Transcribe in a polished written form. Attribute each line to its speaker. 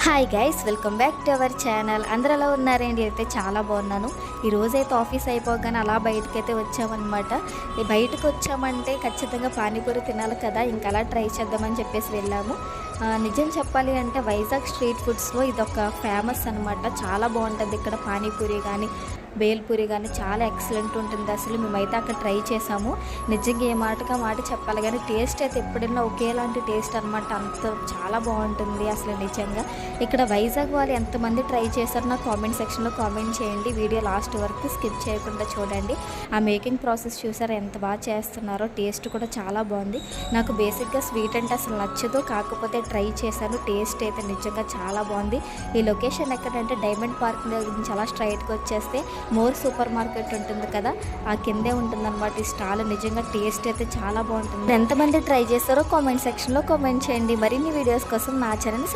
Speaker 1: Hi guys, welcome back to our channel. అందరూ ఎలా ఉన్నారండి? అయితే చాలా బాగున్నాను. ఈరోజైతే ఆఫీస్ అయిపోగానే అలా బయటకైతే వచ్చామన్నమాట. బయటకు వచ్చామంటే ఖచ్చితంగా పానీపూరి తినాలి కదా, ఇంకా అలా ట్రై చేద్దామని చెప్పేసి వెళ్ళాము. నిజం చెప్పాలి అంటే వైజాగ్ స్ట్రీట్ ఫుడ్స్లో ఇదొక ఫేమస్ అనమాట. చాలా బాగుంటుంది ఇక్కడ పానీపూరి కానీ బేల్పూరి కానీ చాలా ఎక్సలెంట్ ఉంటుంది. అసలు మేమైతే అక్కడ ట్రై చేసాము. నిజంగా ఏ మాటగా మాట చెప్పాలి కానీ టేస్ట్ అయితే ఎప్పుడైనా ఒకేలాంటి టేస్ట్ అనమాట. అంత చాలా బాగుంటుంది అసలు నిజంగా. ఇక్కడ వైజాగ్ వాళ్ళు ఎంతమంది ట్రై చేశారో నాకు కామెంట్ సెక్షన్లో కామెంట్ చేయండి. వీడియో లాస్ట్ వరకు స్కిప్ చేయకుండా చూడండి. ఆ మేకింగ్ ప్రాసెస్ చూసారా ఎంత బాగా చేస్తున్నారో. టేస్ట్ కూడా చాలా బాగుంది. నాకు బేసిక్గా స్వీట్ అంటే అసలు నచ్చదు, కాకపోతే ట్రై చేశాను. టేస్ట్ అయితే నిజంగా చాలా బాగుంది. ఈ లొకేషన్ ఎక్కడంటే డైమండ్ పార్క్ నుంచి అలా స్ట్రైట్గా వచ్చేస్తే మోర్ సూపర్ మార్కెట్ ఉంటుంది కదా, ఆ కిందే ఉంటుందన్నమాట ఈ స్టాల్. నిజంగా టేస్ట్ అయితే చాలా బాగుంటుంది. ఎంతమంది ట్రై చేస్తారో కామెంట్ సెక్షన్లో కామెంట్ చేయండి. మరిన్ని వీడియోస్ కోసం నా ఛానల్ని